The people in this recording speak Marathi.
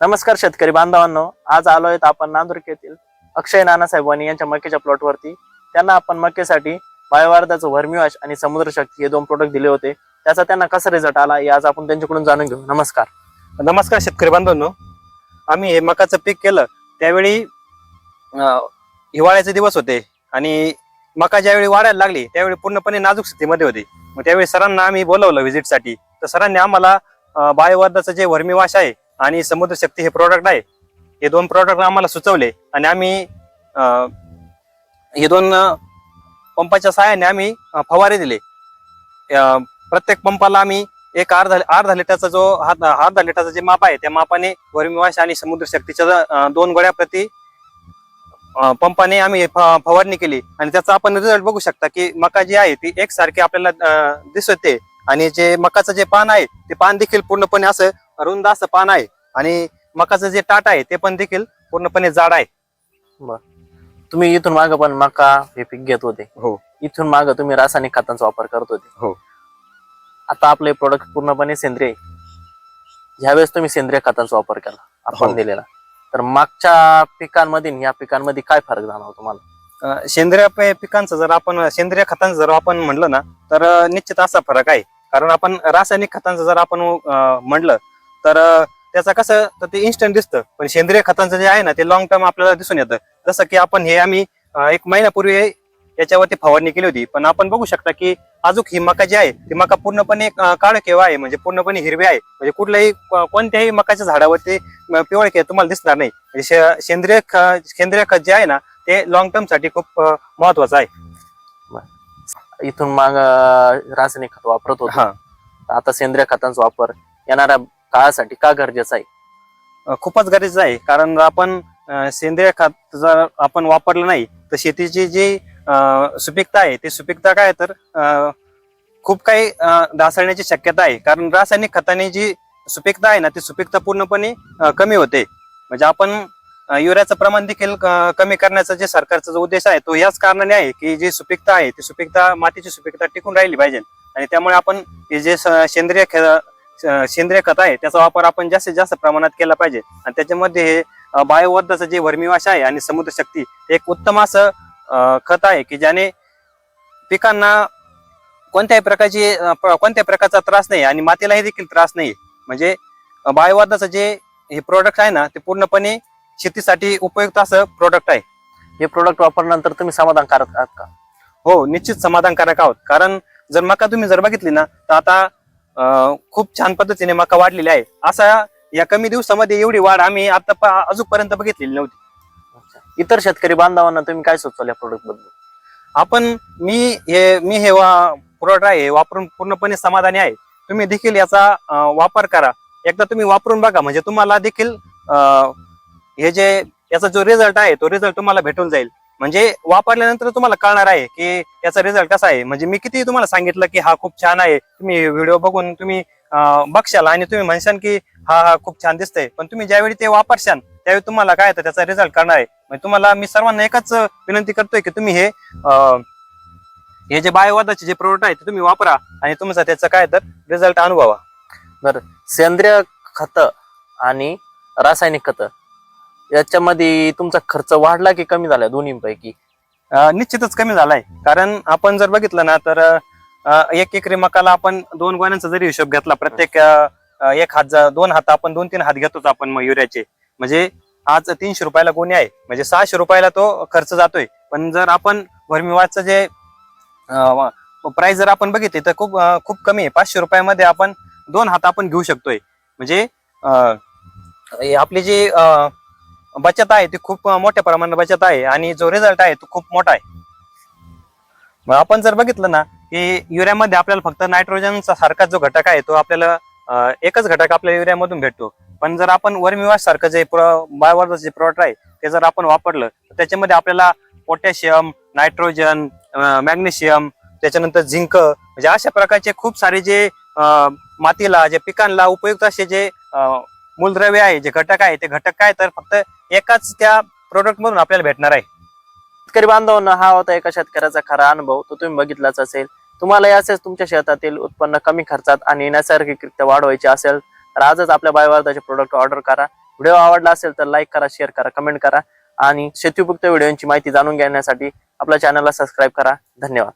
नमस्कार शेतकरी बांधवांनो, आज आलोय आपण नांदुर्क येथील अक्षय नानासाहेब वाणी यांच्या मक्याच्या प्लॉटवरती. त्यांना आपण मक्यासाठी बायोवार्दाचं वर्मीवॉश आणि समुद्र शक्ती हे दोन प्रोडक्ट दिले होते. त्याचा त्यांना कसा रिझल्ट आला हे आज आपण त्यांच्याकडून जाणून घेऊ. नमस्कार. नमस्कार शेतकरी बांधवांनो. आम्ही हे मकाचं पीक केलं त्यावेळी हिवाळ्याचे दिवस होते आणि मका ज्यावेळी वाढायला लागली त्यावेळी पूर्णपणे नाजूक स्थितीमध्ये होती. मग त्यावेळी सरांना आम्ही बोलवलं व्हिजिटसाठी. तर सरांनी आम्हाला बायोवार्दाचं जे वर्मीवॉश आहे आणि समुद्र शक्ती हे प्रोडक्ट आहे, हे दोन प्रोडक्ट आम्हाला सुचवले आणि आम्ही हे दोन पंपाच्या सहाय्याने आम्ही फवारे दिले. प्रत्येक पंपाला आम्ही एक अर्धा लिटरचा जो अर्धा लिटरचा जे माप आहे त्या मापाने वर्मीवॉश आणि समुद्र शक्तीच्या 2 गोळ्या प्रति पंपाने आम्ही फवारणी केली आणि त्याचा आपण रिझल्ट बघू शकता की मका जी आहे ती एकसारखी आपल्याला दिसते आणि जे मकाचं जे पान आहे ते पान देखील पूर्णपणे असं रुंद असं पान आहे आणि मकाचं जे टाट आहे ते पण देखील पूर्णपणे जाड आहे. तुम्ही इथून माग पण मका हे पीक घेत होते. हो. इथून माग तुम्ही रासायनिक खतांचा वापर करत होते. हो. आता आपले प्रोडक्ट पूर्णपणे सेंद्रिय. ज्यावेळेस तुम्ही सेंद्रिय खतांचा वापर केला आपण दिलेला, तर मागच्या पिकांमध्ये या पिकांमध्ये काय फरक जाणवतो तुम्हाला? सेंद्रिय पिकांचं जर आपण सेंद्रिय खतांचं जर आपण म्हणलं ना तर निश्चित असा फरक आहे. कारण आपण रासायनिक खतांचं जर आपण म्हणलं तर त्याचं कसं तर ते इन्स्टंट दिसतं, पण सेंद्रिय खतांचं जे आहे ना ते लॉंग टर्म आपल्याला दिसून येतं. जसं की आपण हे आम्ही 1 महिन्यापूर्वी याच्यावरती फवारणी केली होती, पण आपण बघू शकता की अजून ही मका जी आहे ती मका पूर्णपणे काळकेवा आहे, म्हणजे पूर्णपणे हिरवी आहे. म्हणजे कुठल्याही कोणत्याही मकाच्या झाडावरती पिवळके तुम्हाला दिसणार नाही. म्हणजे सेंद्रिय खत जे आहे ना ते लॉंग टर्म साठी खूप महत्वाचं आहे. इथून माग रासायनिक खत वापरत होतो, आता सेंद्रिय खतांचा वापर येणाऱ्या काळासाठी का गरजेचा आहे? खूपच गरजेचं आहे. कारण आपण सेंद्रिय खत जर आपण वापरलं नाही तर शेतीची जी सुपीकता आहे ती सुपीकता काय तर खूप काही ढासळण्याची शक्यता आहे. कारण रासायनिक खताने जी सुपीकता आहे ना ती सुपीकता पूर्णपणे कमी होते. म्हणजे आपण युरियाचं प्रमाण देखील कमी करण्याचा जे सरकारचा जो उद्देश आहे तो याच कारणाने आहे की जी सुपीकता आहे ती सुपीकता मातीची सुपीकता टिकून राहिली पाहिजे. आणि त्यामुळे आपण हे जे सेंद्रिय खत आहे त्याचा वापर आपण जास्तीत जास्त प्रमाणात केला पाहिजे. आणि त्याच्यामध्ये हे बायोवर्धाचं जे वर्मीवॉश आहे आणि समुद्र शक्ती एक उत्तम असं खत आहे की ज्याने पिकांना कोणत्याही प्रकारचा त्रास नाही आणि मातीलाही देखील त्रास नाही. म्हणजे बायोवर्धाचं जे हे प्रोडक्ट आहे ना ते पूर्णपणे शेतीसाठी उपयुक्त असं प्रोडक्ट आहे. हे प्रोडक्ट वापरल्यानंतर तुम्ही समाधानकारक आहात का? हो, निश्चित समाधानकारक आहोत. कारण जर मका तुम्ही जर बघितली ना तर आता खूप छान पद्धतीने मका वाढलेली आहे. असा या कमी दिवसामध्ये एवढी वाढ आम्ही आता अजूनपर्यंत बघितलेली नव्हती. इतर शेतकरी बांधवांना तुम्ही काय सुचवलं या प्रोडक्ट बद्दल? मी हे प्रोडक्ट आहे वापरून पूर्णपणे समाधानी आहे. तुम्ही देखील याचा वापर करा. एकदा तुम्ही वापरून बघा, म्हणजे तुम्हाला देखील हे जे याचा जो रिझल्ट आहे तो रिझल्ट तुम्हाला भेटून जाईल. म्हणजे वापरल्यानंतर तुम्हाला कळणार आहे की याचा रिझल्ट कसा आहे. म्हणजे मी किती तुम्हाला सांगितलं की हा खूप छान आहे, तुम्ही व्हिडिओ बघून तुम्ही बघशाल आणि तुम्ही म्हणशाल की हा खूप छान दिसतंय, पण तुम्ही ज्यावेळी ते वापरशाल त्यावेळी तुम्हाला काय तर त्याचा रिझल्ट कळणार आहे. म्हणजे तुम्हाला मी सर्वांना एकच विनंती करतोय की तुम्ही हे जे बायोवर्धाचे जे प्रोडक्ट आहे ते तुम्ही वापरा आणि तुमचा त्याचा काय तर रिझल्ट अनुभवा. बरं, सेंद्रिय खत आणि रासायनिक खत याच्यामध्ये तुमचा खर्च वाढला की कमी झाला? दोन्हीपैकी निश्चितच कमी झालाय. कारण आपण जर बघितलं ना तर 1 एकरी मकाला आपण 2 गोण्यांचा जरी हिशोब घेतला, प्रत्येक 2 हात आपण 2-3 हात घेतोच आपण मग युरियाचे. म्हणजे आज 300 रुपयाला गोणी आहे, म्हणजे 600 रुपयाला तो खर्च जातोय. पण जर आपण वर्मीवॉशचं जे प्राइस जर आपण बघितली तर खूप कमी आहे. 500 रुपयामध्ये आपण 2 हात आपण घेऊ शकतोय. म्हणजे आपली जी बचत आहे ती खूप मोठ्या प्रमाणात बचत आहे आणि जो रिझल्ट आहे तो खूप मोठा आहे. मग आपण जर बघितलं ना की युरियामध्ये आपल्याला फक्त नायट्रोजनचा सारखा जो घटक आहे तो आपल्याला एकच घटक आपल्या युरियामधून भेटतो. पण जर आपण वर्मीवॉश सारखं जे बायोवर्धाचं जे प्रोडक्ट आहे ते जर आपण वापरलं तर त्याच्यामध्ये आपल्याला पोटॅशियम, नायट्रोजन, मॅग्नेशियम, त्याच्यानंतर झिंक, म्हणजे अशा प्रकारचे खूप सारे जे मातीला जे पिकांना उपयुक्त असे जे मूलद्रव्य आहे, जे घटक आहे ते घटक काय तर फक्त एकाच त्या प्रोडक्ट मधून आपल्याला भेटणार आहे. शेतकरी बांधवांना हा होता एका शेतकऱ्याचा खरा अनुभव, तो तुम्ही बघितलाच असेल. तुम्हाला असेच तुमच्या शेतातील उत्पन्न कमी खर्चात आणि नैसर्गिकरित्या वाढवायचे असेल तर आजच आपल्या बायोवर्धाचे प्रोडक्ट ऑर्डर करा. व्हिडिओ आवडला असेल तर लाईक करा, शेअर करा, कमेंट करा आणि शेती उपयुक्त व्हिडिओची माहिती जाणून घेण्यासाठी आपल्या चॅनलला सबस्क्राईब करा. धन्यवाद.